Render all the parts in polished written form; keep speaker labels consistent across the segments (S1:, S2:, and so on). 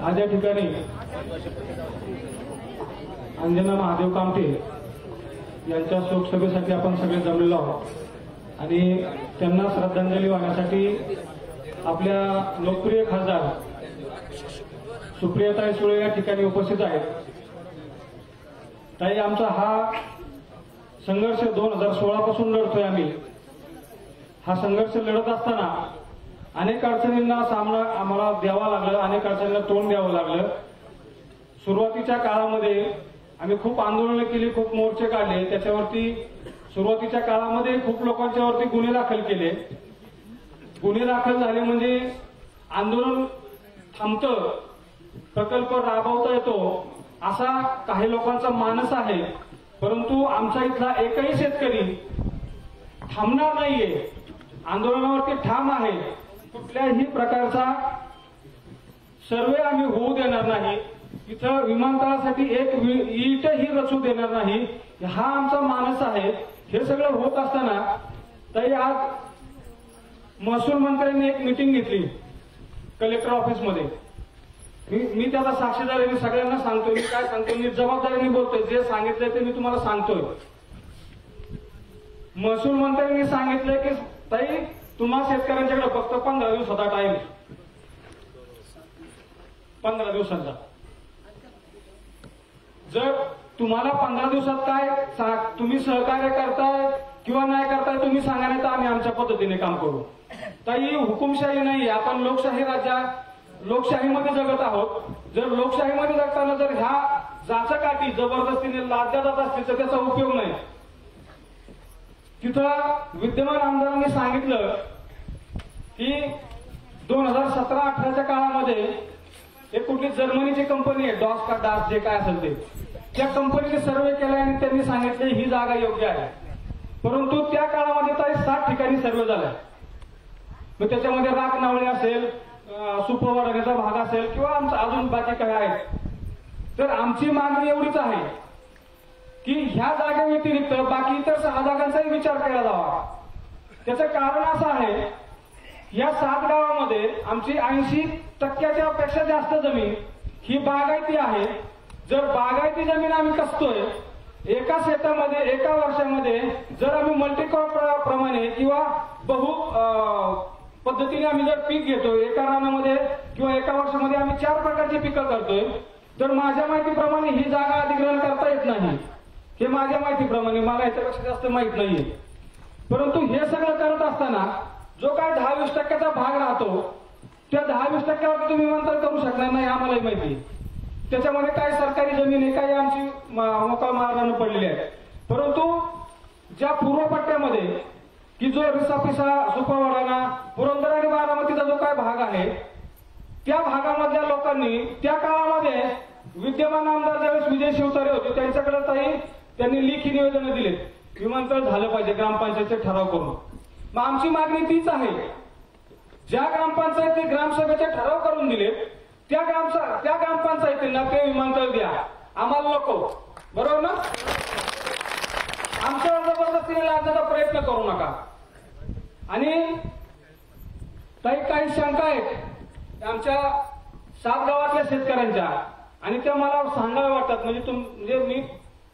S1: आज या ठिकाणी अंजना महादेव कामटे यांच्या शोकसभेसाठी आपण सगळे जमलेलो आहोत आणि त्यांना श्रद्धांजली वाहण्यासाठी आपल्या लोकप्रिय खासदार सुप्रियाताई सुळे या ठिकाणी उपस्थित आहेत। ताई, आमचा हा संघर्ष 2016 पासून लढतोय आम्ही। हा संघर्ष लढत असताना अनेक अडचणींना सामना आम्हाला द्यावा लागला, अनेक अडचणींना तोंड द्यावं लागलं। सुरुवातीच्या काळामध्ये आम्ही खूप आंदोलनं केली, खूप मोर्चे काढले, त्याच्यावरती सुरुवातीच्या काळामध्ये खूप लोकांच्यावरती गुन्हे दाखल केले। गुन्हे दाखल झाले म्हणजे आंदोलन थांबतं, प्रकल्प राबवता येतो असा काही लोकांचा मानस आहे, परंतु आमचा इथला एकही शेतकरी थांबणार नाहीये, आंदोलनावरती ठाम आहे। कुठल्याही प्रकारचा सर्वे आम्ही होऊ देणार नाही, इथं विमानतळासाठी एक ईटही रचू देणार नाही, हा आमचा मानस आहे। हे सगळं होत असताना ताई, आज महसूल मंत्र्यांनी एक मीटिंग घेतली कलेक्टर ऑफिसमध्ये। मी त्याचा साक्षीदार आहे, मी सगळ्यांना सांगतोय, मी काय सांगतोय, मी जबाबदारीने बोलतोय, जे सांगितलंय ते मी तुम्हाला सांगतोय। महसूल मंत्र्यांनी सांगितलंय की ताई, तुम्हा शेतकऱ्यांच्याकडे फक्त 15 दिवसाचा टाइम, 15 दिवसांचा। जर तुम्हाला 15 दिवसात काय तुम्ही सहकार्य करताय किंवा नाही करताय तुम्ही सांगा, नाही तर आम्ही आमच्या पद्धतीने काम करू। ताई, हुकुमशाही नाही, आपण लोकशाही लोकशाहीमध्ये जगत आहोत। जर लोकशाहीमध्ये जगताना जर ह्या जाचकाठी जबरदस्तीने लादल्या जात असतील तर त्याचा उपयोग नाही। तिथं विद्यमान आमदारांनी सांगितलं की 2017-18च्या काळामध्ये एक कुठली जर्मनीची कंपनी आहे, डॉस का डास जे काय असेल ते, त्या कंपनीने सर्वे केला आणि त्यांनी सांगितले ही जागा योग्य आहे, परंतु त्या काळामध्ये तरी 7 ठिकाणी सर्वे झालाय। मग त्याच्यामध्ये राखनावळे असेल, सुपवाडाचा भाग असेल किंवा आमचं अजून बाकी काय आहेत। तर आमची मागणी एवढीच आहे की ह्या जागे व्यतिरिक्त बाकी इतर 6 जागांचाही विचार केला जावा। त्याचं कारण असं आहे, या 7 गावामध्ये आमची 80% पेक्षा जास्त जमीन ही बागायती आहे। जर बागायती जमीन आम्ही कसतोय, एका शेतामध्ये एका वर्षामध्ये जर आम्ही मल्टीक्रॉप प्रमाणे किंवा बहु पद्धतीने आम्ही जर पीक घेतोय, एका रानामध्ये किंवा एका वर्षामध्ये आम्ही 4 प्रकारची पिकं करतोय, तर माझ्या माहितीप्रमाणे ही जागा अधिग्रहण करता येत नाही। हे माझ्या माहितीप्रमाणे, मला याच्यापेक्षा जास्त माहित नाहीये। परंतु हे सगळं करत असताना जो काय 10-20% भाग राहतो, त्या 10-20% तुम्ही विमानतळ करू शकणार नाही, आम्हालाही माहिती। त्याच्यामध्ये काय सरकारी जमीन आहे, काही आमची मोकळा मार्गाने पडलेली आहे। परंतु ज्या पूर्व पट्ट्यामध्ये की जो रिसापिसा, सुपवाडाना, पुरंदर आणि बारामतीचा जो काय भाग आहे, त्या भागामधल्या लोकांनी त्या काळामध्ये विद्यमान आमदार ज्यावेळेस विजय शिवतारे होते त्यांच्याकडे त्यांनी लेखी निवेदन दिले, विमानतळ झालं पाहिजे ग्रामपंचायतचे ठराव करून। मग आमची मागणी तीच आहे, ज्या ग्रामपंचायती ग्रामसभेचे ठराव करून दिले त्या ग्रामपंचायतींना ते विमानतळ द्या, आम्हाला नको, बरोबर ना? आमच्यावर जबरदस्तीने लादण्याचा प्रयत्न करू नका। आणि काही शंका आहेत आमच्या 7 गावातल्या शेतकऱ्यांच्या, आणि त्या मला सांगाव्या वाटतात। म्हणजे मी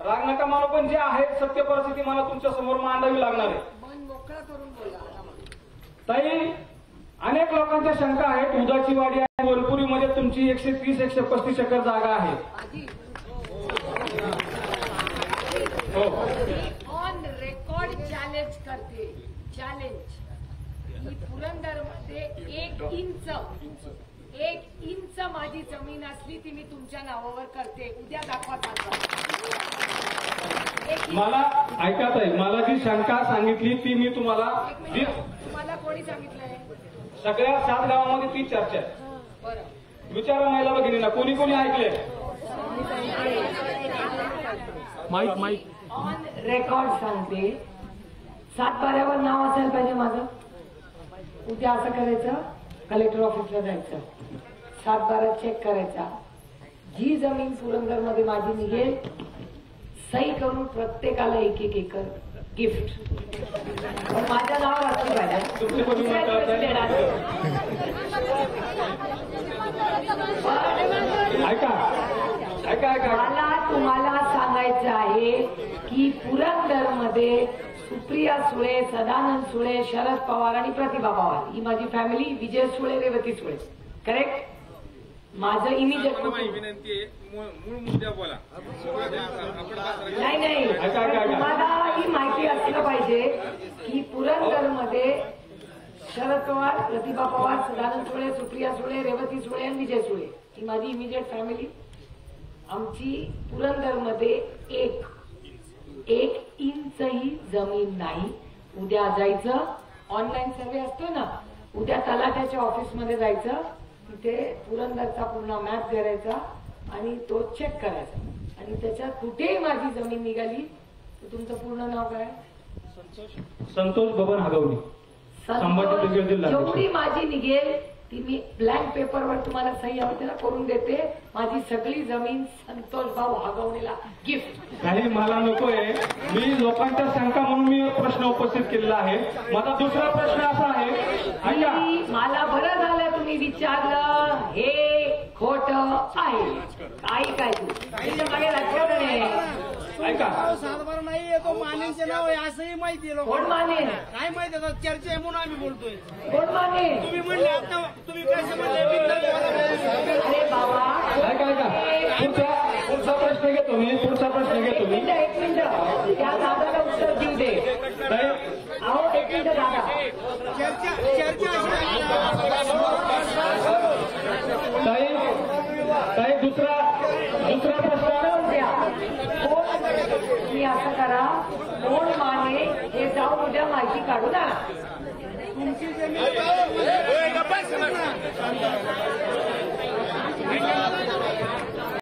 S1: राग नका मानू, पण जे आहे सत्य परिस्थिती मला तुमच्या समोर मांडावी लागणार आहे। ताई, अनेक लोकांच्या शंका आहेत। उदाची वाडी आहे, वरपुरीमध्ये तुमची 130-135 एकर जागा आहे। हो,
S2: ऑन रेकॉर्ड चॅलेंज करते, चॅलेंज ही पुरंदरमध्ये 1 इंच माझी जमीन असली ती मी तुमच्या नावावर करते, उद्या दाखवा।
S1: मला ऐकत आहे, मला जी शंका सांगितली ती मी तुम्हाला
S2: कोणी सांगितलंय?
S1: सगळ्या 7 गावामध्ये ती चर्चा आहे।
S2: बरं,
S1: विचारा महिला भगिनींना, कोणी ऐकले?
S3: माईक
S4: ऑन रेकॉर्ड सांगते, 7-12वर नाव असायला पाहिजे माझं। उद्या असं करायचं, कलेक्टर ऑफिसला जायचं, 7-12 चेक करायचा, जी जमीन पुरंदरमध्ये माझी निघेल सही करून प्रत्येकाला 1-1 एकर गिफ्ट, माझ्या नावावर असली पाहिजे। मध्ये सुप्रिया सुळे, सदानंद सुळे, शरद पवार आणि प्रतिभा पवार ही माझी फॅमिली. विजय सुळे, रेवती सुळे. करेक्ट. माझं इमिजिएट
S5: विनंती आहे मूळ मुद्दा बोला.
S4: नाही तुम्हाला ही माहिती असलं पाहिजे की पुरंदरमध्ये शरद पवार, प्रतिभा पवार, सदानंद सुळे, सुप्रिया सुळे, रेवती सुळे आणि विजय सुळे ही माझी इमिजिएट फॅमिली. आमची पुरंदरमध्ये एक इंचही जमीन नाही. उद्या जायचं, ऑनलाईन सर्वे असतो ना, उद्या तलाट्याच्या ऑफिसमध्ये जायचं, तिथे पुरंदरचा पूर्ण मॅप करायचा आणि तो चेक करायचा आणि त्याच्यात कुठेही माझी जमीन निघाली तर तुमचं पूर्ण नाव काय?
S1: संतोष बबन हगवणे, संभाजीनगर जिल्हा.
S4: जेवढी माझी निघेल ती मी ब्लँक पेपरवर तुम्हाला सही हवी त्याला करून देते. माझी सगळी जमीन संतोष भाऊ हगवणेला गिफ्ट.
S1: काही मला नकोय. मी लोकांच्या शंका म्हणून मी प्रश्न उपस्थित केलेला आहे. माझा दुसरा प्रश्न असा आहे, ऐका,
S4: मला बरं झालं तुम्ही विचारलं. हे खोट आहे. काही काय तू मागे लक्षात नाही.
S1: ऐका,
S6: सातबारा नाही येतो मानेचे नाव आहे असंही माहिती आहे.
S4: कोण माने?
S6: काय माहिती आता चर्चा आहे म्हणून आम्ही बोलतोय.
S4: कोण माने?
S6: तुम्ही म्हणले आता तुम्ही कसं म्हणले
S4: अरे बाबा,
S1: पुढचा प्रश्न घेतो मी.
S4: एक मिनिट त्या दादाला उत्तर देऊ दे. अहो एक मिनिट दादा.
S6: चर्चा
S1: ताई दुसरा प्रश्न
S4: द्या. तुम्ही असं करा, कोण माने हे जाऊन उद्या माहिती काढू ना.
S6: तुमची जमीन